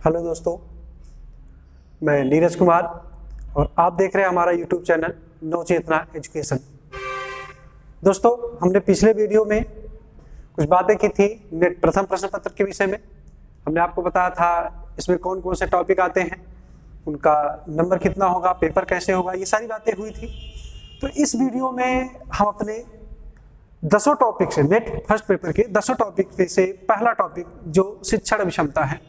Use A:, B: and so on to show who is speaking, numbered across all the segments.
A: Hello दोस्तों, मैं नीरज कुमार और आप देख रहे हैं हमारा यूट्यूब चैनल नवचेतना एजुकेशन। दोस्तों, हमने पिछले वीडियो में कुछ बातें की थी नेट प्रथम प्रश्न पत्र के विषय में। हमने आपको बताया था इसमें कौन कौन से टॉपिक आते हैं, उनका नंबर कितना होगा, पेपर कैसे होगा, ये सारी बातें हुई थी। तो इस वीडियो में हम अपने 10 टॉपिक से, नेट फर्स्ट पेपर के 10 टॉपिक से पहला टॉपिक जो शिक्षण अभिक्षमता है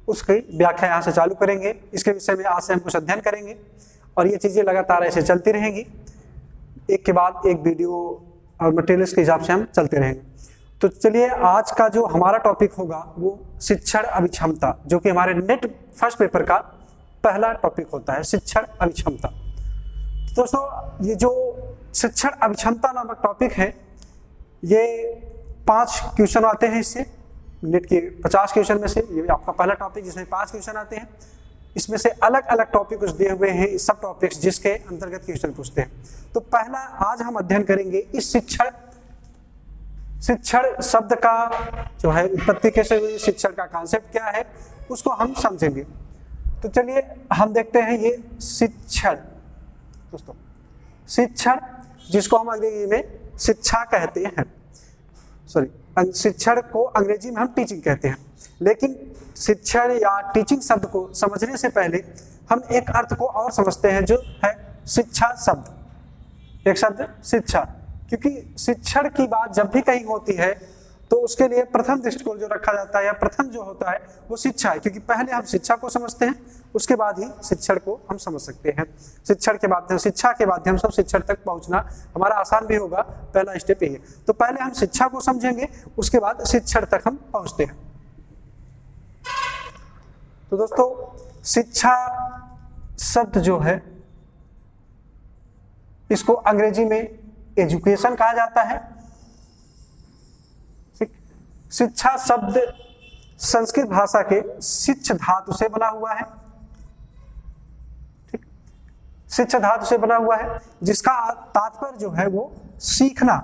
A: उसकी व्याख्या यहाँ से चालू करेंगे। इसके विषय में आज से हम कुछ अध्ययन करेंगे और ये चीज़ें लगातार ऐसे चलती रहेंगी, एक के बाद एक वीडियो और मटेरियल्स के हिसाब से हम चलते रहेंगे। तो चलिए, आज का जो हमारा टॉपिक होगा वो शिक्षण अभिक्षमता, जो कि हमारे नेट फर्स्ट पेपर का पहला टॉपिक होता है, शिक्षण अभिक्षमता। तो दोस्तों, ये जो शिक्षण अभिक्षमता नामक टॉपिक है, ये 5 क्वेश्चन आते हैं इससे। नेट के 50 क्वेश्चन में से ये आपका पहला टॉपिक, जिसमें 5 क्वेश्चन आते हैं। इसमें से अलग अलग टॉपिक दिए हुए हैं, सब टॉपिक्स जिसके अंतर्गत क्वेश्चन पूछते हैं। तो पहला आज हम अध्ययन करेंगे इस शिक्षण शब्द का जो है उत्पत्ति कैसे हुई, शिक्षण का कॉन्सेप्ट क्या है, उसको हम समझेंगे। तो चलिए हम देखते हैं ये शिक्षण। दोस्तों, शिक्षण जिसको हम अंग्रेजी में शिक्षा कहते हैं, शिक्षण को अंग्रेजी में हम टीचिंग कहते हैं। लेकिन शिक्षण या टीचिंग शब्द को समझने से पहले हम एक अर्थ को और समझते हैं, जो है शिक्षा शब्द। एक शब्द शिक्षा, क्योंकि शिक्षण की बात जब भी कहीं होती है तो उसके लिए प्रथम दृष्टिकोण जो रखा जाता है या प्रथम जो होता है वो शिक्षा है, क्योंकि पहले हम शिक्षा को समझते हैं, उसके बाद ही शिक्षण को हम समझ सकते हैं। शिक्षा के माध्यम से शिक्षण तक पहुंचना हमारा आसान भी होगा, पहला स्टेप यही है। तो पहले हम शिक्षा को समझेंगे, उसके बाद शिक्षण तक हम पहुंचते हैं। तो दोस्तों, शिक्षा शब्द जो है इसको अंग्रेजी में एजुकेशन कहा जाता है। शिक्षा शब्द संस्कृत भाषा के शिक्ष धातु से बना हुआ है। ठीक, शिक्ष धातु से बना हुआ है, जिसका तात्पर्य जो है वो सीखना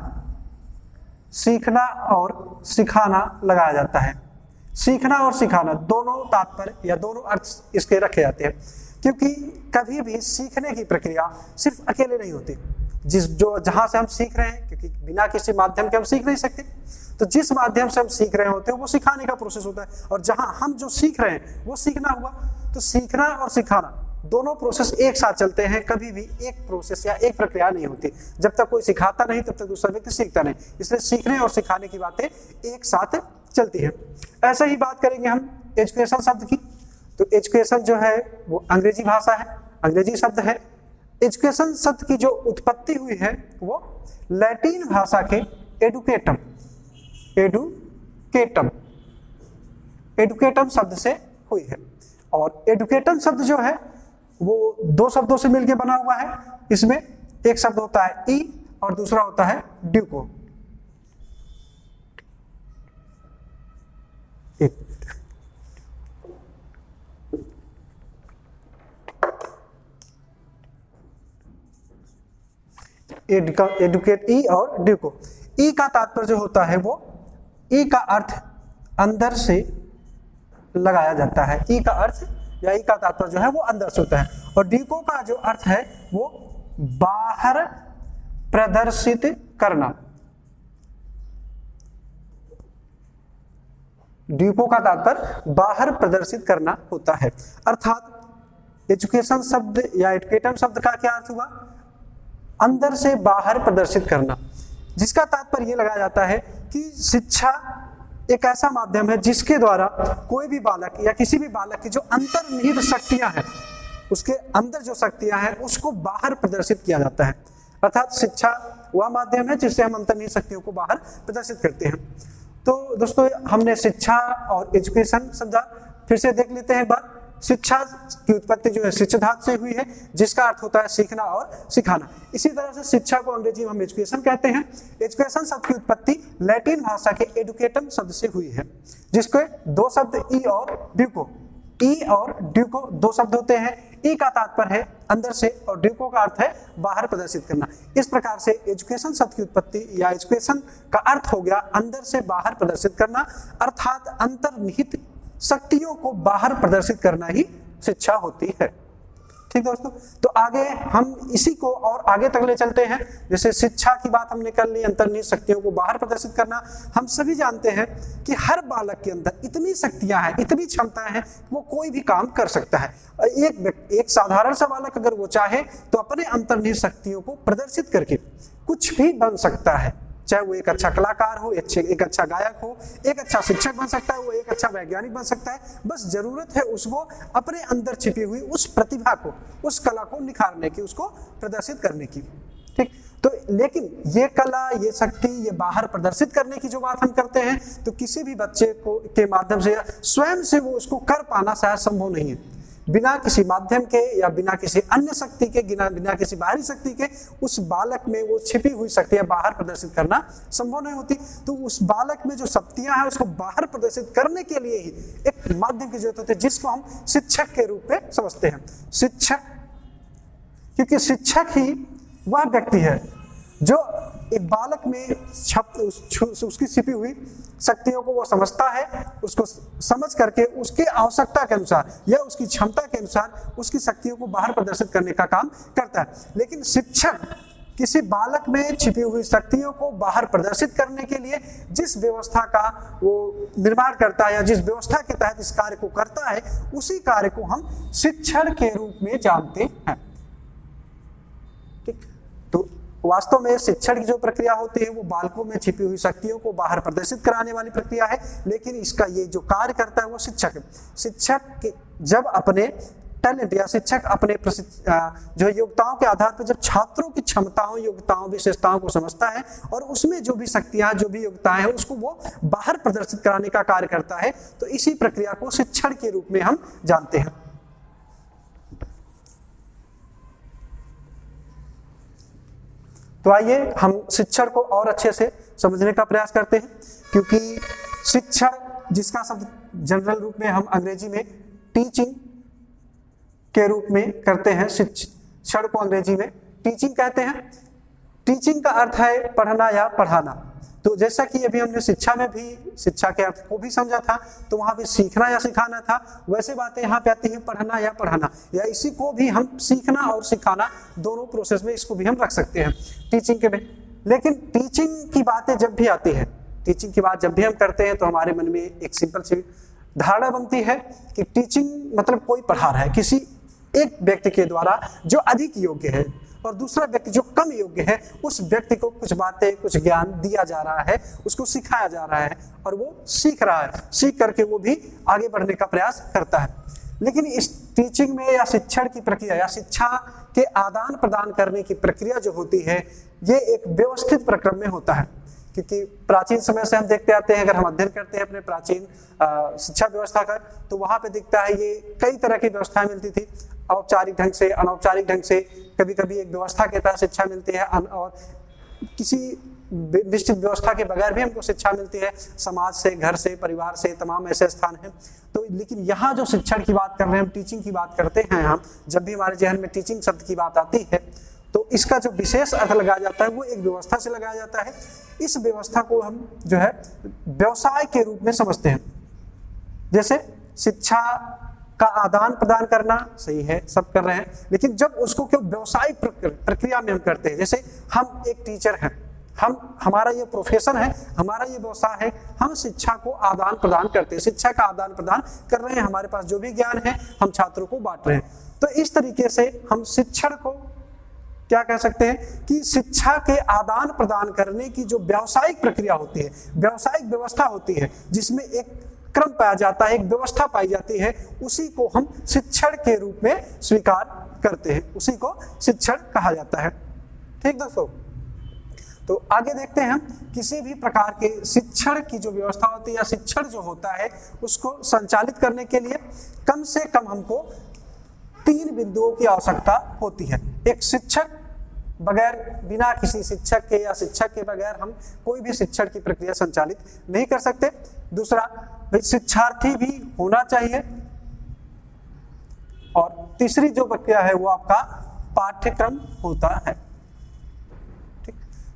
A: और सिखाना लगाया जाता है। सीखना और सिखाना दोनों तात्पर्य या दोनों अर्थ इसके रखे जाते हैं, क्योंकि कभी भी सीखने की प्रक्रिया सिर्फ अकेले नहीं होती। जहां से हम सीख रहे हैं, क्योंकि बिना किसी माध्यम के हम सीख नहीं सकते, तो जिस माध्यम से हम सीख रहे होते हैं वो सिखाने का प्रोसेस होता है, और जहां हम जो सीख रहे हैं वो सीखना हुआ। तो सीखना और सिखाना दोनों प्रोसेस एक साथ चलते हैं, कभी भी एक प्रोसेस या एक प्रक्रिया नहीं होती। जब तक कोई सिखाता नहीं तब तक दूसरा व्यक्ति सीखता नहीं, इसलिए सीखने और सिखाने की बातें एक साथ चलती है। ऐसे ही बात करेंगे हम एजुकेशन शब्द की। तो एजुकेशन जो है वो अंग्रेजी भाषा है, अंग्रेजी शब्द है। एजुकेशन शब्द की जो उत्पत्ति हुई है वो लैटिन भाषा के एडुकेटम शब्द से हुई है। और एडुकेटम शब्द जो है वो 2 शब्दों से मिलकर बना हुआ है। इसमें एक शब्द होता है ई और दूसरा होता है ड्यूको। एडुकेट ई और ड्यूको। ई का तात्पर्य जो होता है वो, ई का अर्थ अंदर से लगाया जाता है। ई का अर्थ या ई का तात्पर्य जो है वो अंदर से होता है। और ड्यूको का जो अर्थ है वो बाहर प्रदर्शित करना। ड्यूको का तात्पर्य बाहर प्रदर्शित करना होता है। अर्थात एजुकेशन शब्द या एजुकेटम शब्द का क्या अर्थ हुआ? अंदर से बाहर प्रदर्शित करना, जिसका तात्पर्य यह लगाया जाता है कि शिक्षा एक ऐसा माध्यम है जिसके द्वारा कोई भी बालक या किसी भी बालक की जो अंतर्निहित शक्तियां हैं, उसके अंदर जो शक्तियां हैं उसको बाहर प्रदर्शित किया जाता है। अर्थात शिक्षा वह माध्यम है जिससे हम अंतर्निहित शक्तियों को बाहर प्रदर्शित करते हैं। तो दोस्तों, हमने शिक्षा और एजुकेशन समझा, फिर से देख लेते हैं एक बार। शिक्षा की उत्पत्ति जो है शिक्षा धातु से हुई है, जिसका अर्थ होता है सीखना और सिखाना। इसी तरह से शिक्षा को अंग्रेजी में हम एजुकेशन कहते हैं। एजुकेशन शब्द की उत्पत्ति लैटिन भाषा के एडुकेटम शब्द से हुई है, जिसके 2 शब्द ई और ड्यूको। ई और ड्यूको 2 शब्द होते हैं। ई का तात्पर्य है अंदर से और ड्यूको का अर्थ है बाहर प्रदर्शित करना। इस प्रकार से एजुकेशन शब्द की उत्पत्ति या एजुकेशन का अर्थ हो गया अंदर से बाहर प्रदर्शित करना, अर्थात अंतर्निहित शक्तियों को बाहर प्रदर्शित करना ही शिक्षा होती है। ठीक दोस्तों, तो आगे हम इसी को और आगे तक ले चलते हैं। जैसे शिक्षा की बात हमने कर ली, अंतर्निहित शक्तियों को बाहर प्रदर्शित करना। हम सभी जानते हैं कि हर बालक के अंदर इतनी शक्तियां हैं, इतनी क्षमताएं हैं, वो कोई भी काम कर सकता है। एक साधारण सा बालक अगर वो चाहे तो अपने अंतर्निहित शक्तियों को प्रदर्शित करके कुछ भी बन सकता है। चाहे वो एक अच्छा कलाकार हो, एक अच्छा गायक हो, एक अच्छा शिक्षक बन सकता है, वो एक अच्छा वैज्ञानिक बन सकता है। बस जरूरत है उसको अपने अंदर छिपी हुई उस प्रतिभा को, उस कला को निखारने की, उसको प्रदर्शित करने की। ठीक, तो लेकिन ये कला, ये शक्ति, ये बाहर प्रदर्शित करने की जो बात हम करते हैं, तो किसी भी बच्चे को के माध्यम से स्वयं से वो उसको कर पाना शायद संभव नहीं है। बिना किसी माध्यम के या बिना किसी अन्य शक्ति के, बिना किसी बाहरी शक्ति के उस बालक में वो छिपी हुई शक्तियां बाहर प्रदर्शित करना संभव नहीं होती। तो उस बालक में जो शक्तियां हैं उसको बाहर प्रदर्शित करने के लिए ही एक माध्यम की जरूरत होती है, जिसको हम शिक्षक के रूप में समझते हैं। शिक्षक, क्योंकि शिक्षक ही वह व्यक्ति है जो एक बालक में उसकी छिपी हुई शक्तियों को वो समझता है, उसको समझ करके उसके आवश्यकता के अनुसार या उसकी क्षमता के अनुसार उसकी शक्तियों को बाहर प्रदर्शित करने का काम करता है। लेकिन शिक्षक किसी बालक में छिपी हुई शक्तियों को बाहर प्रदर्शित करने के लिए जिस व्यवस्था का वो निर्माण करता है या जिस व्यवस्था के तहत इस कार्य को करता है, उसी कार्य को हम शिक्षण के रूप में जानते हैं। ठीक, तो वास्तव में शिक्षण की जो प्रक्रिया होती है वो बालकों में छिपी हुई शक्तियों को बाहर प्रदर्शित कराने वाली प्रक्रिया है, लेकिन इसका ये जो कार्य करता है वो शिक्षक है। शिक्षक जब अपने टैलेंट या शिक्षक अपने जो योग्यताओं के आधार पर जब छात्रों की क्षमताओं, योग्यताओं, विशेषताओं को समझता है और उसमें जो भी शक्तियां, जो भी योग्यताएं हैं उसको वो बाहर प्रदर्शित कराने का कार्य करता है, तो इसी प्रक्रिया को शिक्षण के रूप में हम जानते हैं। तो आइए हम शिक्षण को और अच्छे से समझने का प्रयास करते हैं, क्योंकि शिक्षण जिसका शब्द जनरल रूप में हम अंग्रेजी में टीचिंग के रूप में करते हैं, शिक्षण को अंग्रेजी में टीचिंग कहते हैं। टीचिंग का अर्थ है पढ़ना या पढ़ाना। तो जैसा कि अभी हमने शिक्षा में भी शिक्षा के अर्थ को भी समझा था, तो वहां भी सीखना या सिखाना था, वैसे बातें यहाँ पे आती है पढ़ना या पढ़ाना, या इसी को भी हम सीखना और सिखाना दोनों प्रोसेस में इसको भी हम रख सकते हैं टीचिंग के में। लेकिन टीचिंग की बातें जब भी आती है, टीचिंग की बात जब भी हम करते हैं, तो हमारे मन में एक सिंपल सी धारणा बनती है कि टीचिंग मतलब कोई पढ़ा रहा है किसी एक व्यक्ति के द्वारा जो अधिक योग्य है, और दूसरा व्यक्ति जो कम योग्य है, उस व्यक्ति को कुछ बातें, कुछ ज्ञान दिया जा रहा है, उसको सिखाया जा रहा है और वो सीख रहा है, सीख करके वो भी आगे बढ़ने का प्रयास करता है। लेकिन इस टीचिंग में या शिक्षण की प्रक्रिया या शिक्षा के आदान प्रदान करने की प्रक्रिया जो होती है, ये एक व्यवस्थित प्रक्रम में होता है। क्योंकि प्राचीन समय से हम देखते आते हैं, अगर हम अध्ययन करते हैं अपने प्राचीन शिक्षा व्यवस्था का, तो वहां पे दिखता है ये कई तरह की व्यवस्थाएं मिलती थी, औपचारिक ढंग से, अनौपचारिक ढंग से, कभी कभी एक व्यवस्था के तहत शिक्षा मिलती है और किसी निश्चित व्यवस्था के बगैर भी हमको शिक्षा मिलती है, समाज से, घर से, परिवार से, तमाम ऐसे स्थान हैं। तो लेकिन यहाँ जो शिक्षण की बात कर रहे हैं, हम टीचिंग की बात करते हैं, हम जब भी हमारे जहन में टीचिंग शब्द की बात आती है, तो इसका जो विशेष अर्थ लगाया जाता है वो एक व्यवस्था से लगाया जाता है। इस व्यवस्था को हम जो है व्यवसाय के रूप में समझते हैं। जैसे शिक्षा का आदान प्रदान करना सही है, सब कर रहे हैं, लेकिन जब उसको क्यों व्यवसायिक प्रक्रिया में हम करते हैं, जैसे हम एक टीचर हैं, हमारा ये प्रोफेशन है, हमारा ये व्यवसाय है, हम शिक्षा को आदान प्रदान करते हैं, शिक्षा का आदान प्रदान कर रहे हैं, हमारे पास जो भी ज्ञान है हम छात्रों को बांट रहे हैं। तो इस तरीके से हम शिक्षण को क्या कह सकते हैं कि शिक्षा के आदान प्रदान करने की जो व्यावसायिक प्रक्रिया होती है, व्यावसायिक व्यवस्था होती है, जिसमें एक क्रम पाया जाता है, एक व्यवस्था पाई जाती है, उसी को हम शिक्षण के रूप में स्वीकार करते हैं, उसी को शिक्षण कहा जाता है। ठीक दोस्तों, तो आगे देखते हैं हम किसी भी प्रकार के शिक्षण की जो व्यवस्था होती है या शिक्षण जो होता है उसको संचालित करने के लिए कम से कम हमको 3 बिंदुओं की आवश्यकता होती है। एक शिक्षक, बगैर बिना किसी शिक्षक के या शिक्षक के बगैर हम कोई भी शिक्षण की प्रक्रिया संचालित नहीं कर सकते। दूसरा, शिक्षार्थी भी होना चाहिए, और तीसरी जो प्रक्रिया है वो आपका पाठ्यक्रम होता है। ठीक,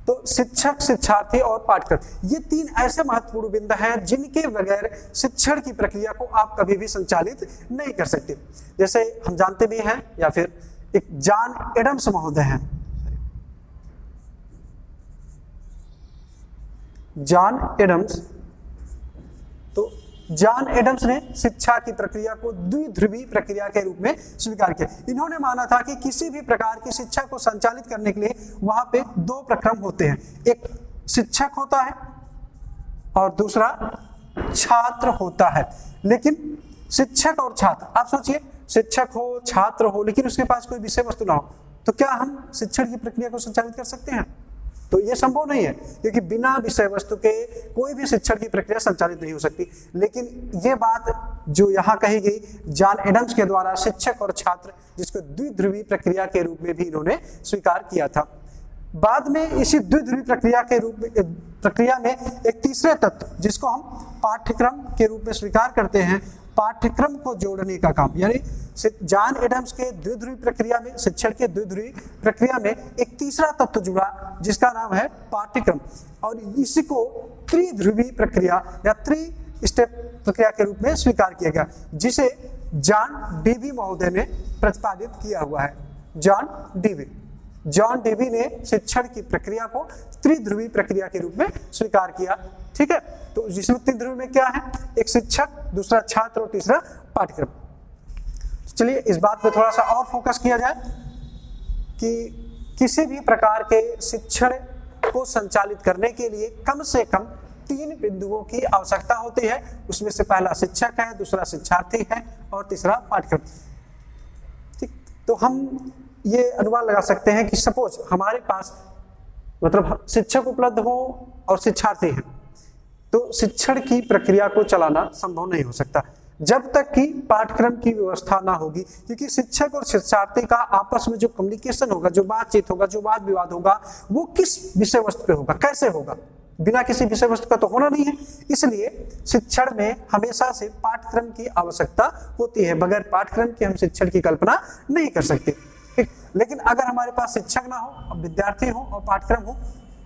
A: तो शिक्षक, शिक्षार्थी और पाठ्यक्रम, ये 3 ऐसे महत्वपूर्ण बिंदु हैं जिनके बगैर शिक्षण की प्रक्रिया को आप कभी भी संचालित नहीं कर सकते। जैसे हम जानते भी हैं, या फिर एक जॉन एडम्स महोदय हैं, जॉन एडम्स। तो जॉन एडम्स ने शिक्षा की प्रक्रिया को द्विध्रुवी प्रक्रिया के रूप में स्वीकार किया। इन्होंने माना था कि किसी भी प्रकार की शिक्षा को संचालित करने के लिए वहां पे 2 प्रक्रम होते हैं, एक शिक्षक होता है और दूसरा छात्र होता है। लेकिन शिक्षक और छात्र, आप सोचिए शिक्षक हो, छात्र हो, लेकिन उसके पास कोई विषय वस्तु ना हो, तो क्या हम शिक्षण की प्रक्रिया को संचालित कर सकते हैं? तो ये संभव नहीं है, क्योंकि बिना विषय वस्तु के कोई भी शिक्षण की प्रक्रिया संचालित नहीं हो सकती। लेकिन ये बात जो यहाँ कही गई जॉन एडम्स के द्वारा, शिक्षक और छात्र, जिसको द्विध्रुवी प्रक्रिया के रूप में भी इन्होंने स्वीकार किया था। बाद में इसी द्विध्रुवी प्रक्रिया में एक तीसरे तत्व, जिसको हम पाठ्यक्रम के रूप में स्वीकार करते हैं, पाठ्यक्रम को जोड़ने का काम, यानी जॉन एडम्स के द्विध्रुवी प्रक्रिया में, शिक्षण के द्विध्रुवी प्रक्रिया में एक तीसरा तत्व जुड़ा जिसका नाम है पाठ्यक्रम, और इसी को त्रिध्रुवी प्रक्रिया या 3 स्टेप प्रक्रिया के रूप में स्वीकार किया गया, जिसे जॉन डीवी महोदय ने प्रतिपादित किया हुआ है। जॉन डीवी ने शिक्षण की प्रक्रिया को त्रिध्रुवी प्रक्रिया के रूप में स्वीकार किया। ठीक है, तो जिसमें त्रिध्रुवी में क्या है, एक शिक्षक, दूसरा छात्र और तीसरा पाठ्यक्रम। चलिए इस बात पे थोड़ा सा और फोकस किया जाए कि किसी भी प्रकार के शिक्षण को संचालित करने के लिए कम से कम 3 बिंदुओं की आवश्यकता होती है। उसमें से पहला शिक्षक है, दूसरा शिक्षार्थी है और तीसरा पाठ्यक्रम। ठीक, तो हम ये अनुमान लगा सकते हैं कि सपोज हमारे पास मतलब शिक्षक उपलब्ध हो और शिक्षार्थी हैं, तो शिक्षण की प्रक्रिया को चलाना संभव नहीं हो सकता जब तक कि पाठ्यक्रम की व्यवस्था ना होगी। क्योंकि शिक्षक और शिक्षार्थी का आपस में जो कम्युनिकेशन होगा, जो बातचीत होगा, जो वाद विवाद होगा, वो किस विषय वस्तु पे होगा, कैसे होगा? बिना किसी विषय वस्तु का तो होना नहीं है। इसलिए शिक्षण में हमेशा से पाठ्यक्रम की आवश्यकता होती है। बगैर पाठ्यक्रम के हम शिक्षण की कल्पना नहीं कर सकते। लेकिन अगर हमारे पास शिक्षक ना हो, विद्यार्थी हो और पाठ्यक्रम हो,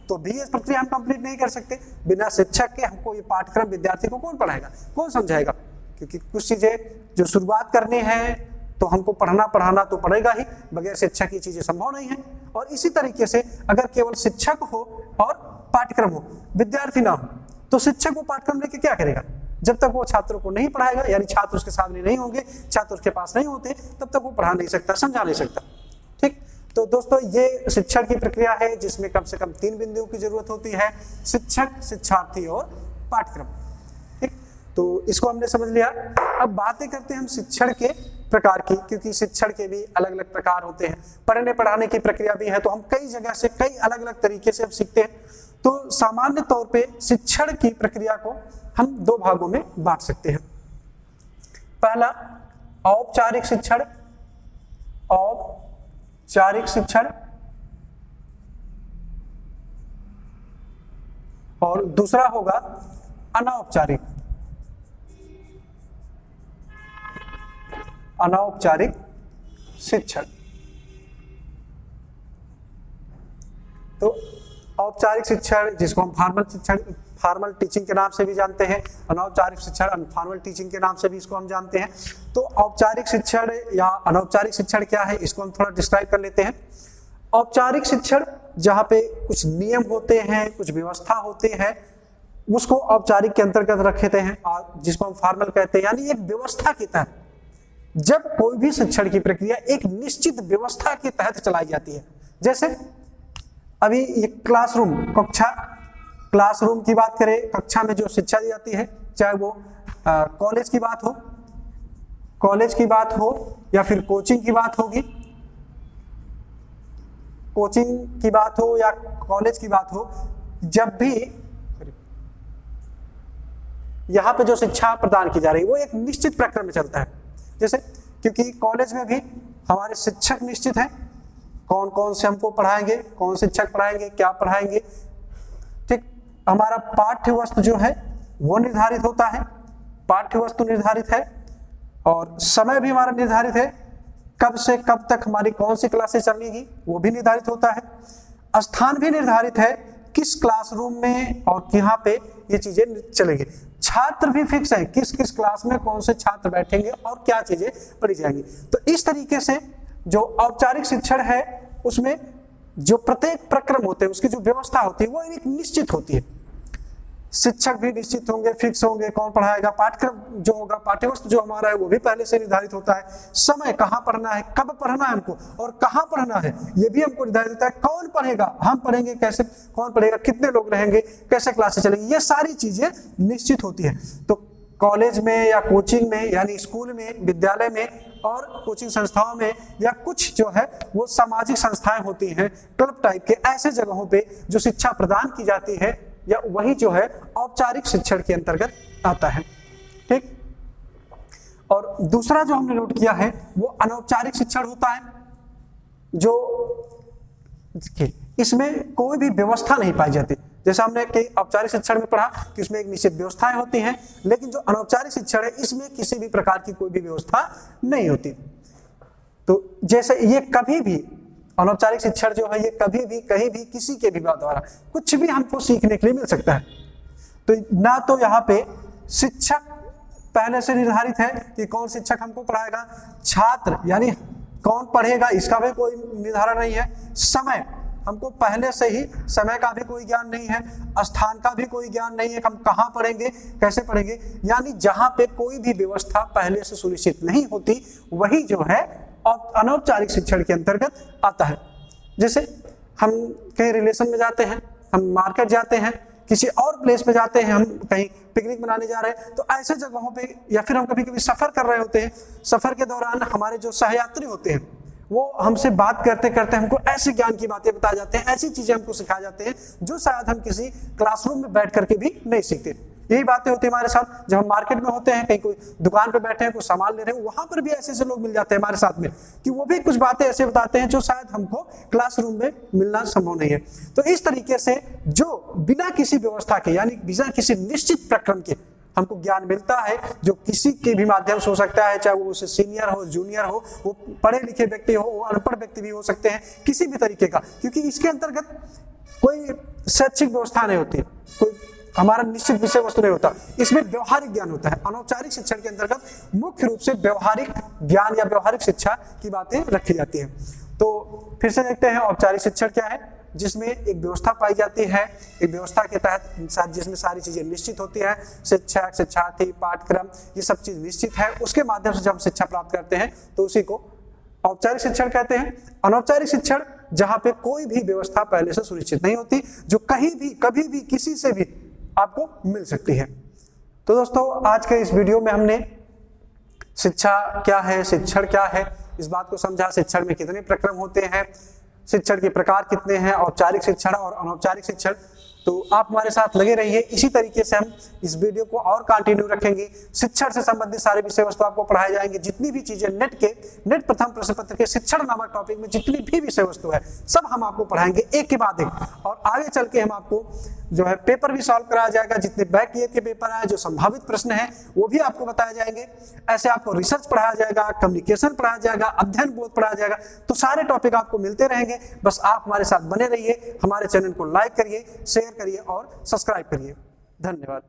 A: तो भी ये प्रक्रिया हम कंप्लीट नहीं कर सकते। बिना शिक्षक के हमको ये पाठ्यक्रम विद्यार्थी को कौन पढ़ाएगा, कौन समझाएगा? क्योंकि कुछ चीजें जो शुरुआत करनी है तो हमको पढ़ाना तो पड़ेगा ही, बगैर शिक्षक की चीजें संभव नहीं है। और इसी तरीके से अगर केवल शिक्षक हो और पाठ्यक्रम हो, विद्यार्थी ना हो, तो शिक्षक वो पाठ्यक्रम लेके क्या करेगा? जब तक वो छात्रों को नहीं पढ़ाएगा, यानी छात्र उसके सामने नहीं होंगे, छात्र उसके पास नहीं होते, तब तक वो पढ़ा नहीं सकता, समझा नहीं सकता। ठीक, तो दोस्तों ये शिक्षण की प्रक्रिया है जिसमें कम से कम 3 बिंदुओं की जरूरत होती है, शिक्षक, शिक्षार्थी और पाठ्यक्रम। ठीक, तो इसको हमने समझ लिया। अब बातें करते हैं हम शिक्षण के प्रकार की, क्योंकि शिक्षण के भी अलग अलग प्रकार होते हैं, पढ़ने पढ़ाने की प्रक्रिया भी है, तो हम कई जगह से कई अलग अलग तरीके से हम सीखते हैं। तो सामान्य तौर पे शिक्षण की प्रक्रिया को हम 2 भागों में बांट सकते हैं। पहला औपचारिक शिक्षण, औपचारिक शिक्षण, और दूसरा होगा अनौपचारिक शिक्षण। तो औपचारिक शिक्षण जिसको हम फॉर्मल टीचिंग के नाम से भी जानते हैं, अनौपचारिक शिक्षण अनफॉर्मल टीचिंग के नाम से भी इसको हम जानते हैं। तो औपचारिक शिक्षण या अनौपचारिक शिक्षण क्या है, इसको हम थोड़ा डिस्क्राइब कर लेते हैं। औपचारिक शिक्षण जहाँ पे कुछ नियम होते हैं, कुछ व्यवस्था होते हैं, उसको औपचारिक के अंतर्गत रखते हैं, और जिसको हम फॉर्मल कहते हैं, यानी एक व्यवस्था के तहत। जब कोई भी शिक्षण की प्रक्रिया एक निश्चित व्यवस्था के तहत चलाई जाती है, जैसे अभी ये क्लासरूम की बात करें, कक्षा में जो शिक्षा दी जाती है, चाहे वो कॉलेज की बात हो या फिर कोचिंग की बात होगी, कोचिंग की बात हो या कॉलेज की बात हो, जब भी यहाँ पे जो शिक्षा प्रदान की जा रही है वो एक निश्चित प्रक्रम में चलता है। जैसे क्योंकि कॉलेज में भी हमारे शिक्षक निश्चित हैं, कौन कौन से हमको पढ़ाएंगे, कौन शिक्षक पढ़ाएंगे, क्या पढ़ाएंगे। ठीक, हमारा पाठ्य वस्तु जो है वो निर्धारित होता है, पाठ्य वस्तु निर्धारित है, और समय भी हमारा निर्धारित है, कब से कब तक हमारी कौन सी क्लासेस चलेगी वो भी निर्धारित होता है। स्थान भी निर्धारित है किस क्लासरूम में और यहाँ पे ये चीजें चलेंगी। छात्र भी फिक्स है, किस किस क्लास में कौन से छात्र बैठेंगे और क्या चीजें पढ़ी जाएंगी। तो इस तरीके से जो औपचारिक शिक्षण है उसमें जो प्रत्येक प्रक्रम होते हैं उसकी जो व्यवस्था होती है वो एक निश्चित होती है। शिक्षक भी निश्चित होंगे, फिक्स होंगे, कौन पढ़ाएगा, पाठ्यक्रम जो होगा, पाठ्यवस्तु जो हमारा है वो भी पहले से निर्धारित होता है। समय कहाँ पढ़ना है, कब पढ़ना है हमको और कहाँ पढ़ना है ये भी हमको निर्धारित होता है। कौन पढ़ेगा, हम पढ़ेंगे कैसे, कौन पढ़ेगा, कितने लोग रहेंगे, कैसे क्लासेस चलेंगी, ये सारी चीजें निश्चित होती है। तो कॉलेज में या कोचिंग में यानी स्कूल में, विद्यालय में और कोचिंग संस्थाओं में या कुछ जो है वो सामाजिक संस्थाएं होती हैं क्लब टाइप के, ऐसे जगहों पे जो शिक्षा प्रदान की जाती है या वही जो है औपचारिक शिक्षण के अंतर्गत आता है। ठीक। और दूसरा जो हमने नोट किया है वो अनौपचारिक शिक्षण होता है, जो इसमें कोई भी व्यवस्था नहीं पाई जाती। जैसा हमने कि औपचारिक शिक्षण में पढ़ा कि उसमें एक निश्चित व्यवस्थाएं होती हैं, लेकिन जो अनौपचारिक शिक्षण है इसमें किसी भी प्रकार की कोई भी व्यवस्था नहीं होती। तो जैसे ये कभी भी अनौपचारिक शिक्षण जो है ये कभी भी कहीं भी किसी के भी द्वारा कुछ भी हमको सीखने के लिए मिल सकता है। तो ना तो यहाँ पे शिक्षक पहले से निर्धारित है कि कौन शिक्षक हमको पढ़ाएगा, छात्र यानी कौन पढ़ेगा इसका भी कोई निर्धारण नहीं है, समय हमको पहले से ही समय का भी कोई ज्ञान नहीं है, स्थान का भी कोई ज्ञान नहीं है, हम कहाँ पढ़ेंगे, कैसे पढ़ेंगे, यानी जहाँ पे कोई भी व्यवस्था पहले से सुनिश्चित नहीं होती वही जो है अनौपचारिक शिक्षण के अंतर्गत आता है। जैसे हम कहीं रिलेशन में जाते हैं, हम मार्केट जाते हैं, किसी और प्लेस पे जाते हैं, हम कहीं पिकनिक मनाने जा रहे हैं, तो ऐसे जगहों पे या फिर हम कभी कभी सफर कर रहे होते हैं, सफर के दौरान हमारे जो सहयात्री होते हैं वो हमसे बात करते करते हमको ऐसे ज्ञान की बातें बताए जाते हैं, ऐसी चीजें हमको सिखाए जाते हैं जो शायद हम किसी क्लासरूम में बैठ करके भी नहीं सीखते। यही बातें होती है हमारे साथ जब हम मार्केट में होते हैं, कहीं कोई दुकान पे बैठे हैं, कोई सामान ले रहे हैं, वहां पर भी ऐसे ऐसे लोग मिल जाते हैं हमारे साथ में कि वो भी कुछ बातें ऐसे बताते हैं जो शायद हमको क्लासरूम में मिलना संभव नहीं है। तो इस तरीके से जो बिना किसी व्यवस्था के यानी बिना किसी निश्चित प्रक्रम के हमको ज्ञान मिलता है, जो किसी के भी माध्यम से हो सकता है, चाहे वो उससे सीनियर हो, जूनियर हो, वो पढ़े लिखे व्यक्ति हो, वो अनपढ़ व्यक्ति भी हो सकते हैं, किसी भी तरीके का, क्योंकि इसके अंतर्गत कोई शैक्षिक व्यवस्था नहीं होती, कोई हमारा निश्चित विषय वस्तु नहीं होता, इसमें व्यवहारिक ज्ञान होता है। अनौपचारिक शिक्षण के अंतर्गत मुख्य रूप से व्यवहारिक ज्ञान या व्यवहारिक शिक्षा की बातें रखी जाती है। तो फिर से देखते हैं औपचारिक शिक्षण क्या है, जिसमें एक व्यवस्था पाई जाती है, एक व्यवस्था के तहत जिसमें सारी चीजें निश्चित होती है, शिक्षक, शिक्षार्थी, पाठ्यक्रम, ये सब चीज निश्चित है, उसके माध्यम से जब हम शिक्षा प्राप्त करते हैं तो उसी को औपचारिक शिक्षण कहते हैं। अनौपचारिक शिक्षण जहां पे कोई भी व्यवस्था पहले से सुनिश्चित नहीं होती, जो कहीं भी कभी भी किसी से भी आपको मिल सकती है। तो दोस्तों आज के इस वीडियो में हमने शिक्षा क्या है, शिक्षण क्या है, इस बात को समझा, शिक्षण में कितने प्रक्रम होते हैं, शिक्षण के प्रकार कितने हैं, औपचारिक शिक्षण और अनौपचारिक शिक्षण। तो आप हमारे साथ लगे रहिए, इसी तरीके से हम इस वीडियो को और कंटिन्यू रखेंगे। शिक्षण से संबंधित सारे विषय वस्तु आपको पढ़ाए जाएंगे, जितनी भी चीजें नेट प्रथम प्रश्न पत्र के शिक्षण नामक टॉपिक में जितनी भी विषय वस्तु है सब हम आपको पढ़ाएंगे एक के बाद एक, और आगे चल के हम आपको जो है पेपर भी सॉल्व कराया जाएगा, जितने बैक ईयर के पेपर आए, जो संभावित प्रश्न है वो भी आपको बताए जाएंगे। ऐसे आपको रिसर्च पढ़ाया जाएगा, कम्युनिकेशन पढ़ाया जाएगा, अध्ययन बोध पढ़ाया जाएगा, तो सारे टॉपिक आपको मिलते रहेंगे। बस आप हमारे साथ बने रहिए, हमारे चैनल को लाइक करिए, शेयर करिए और सब्सक्राइब करिए। धन्यवाद।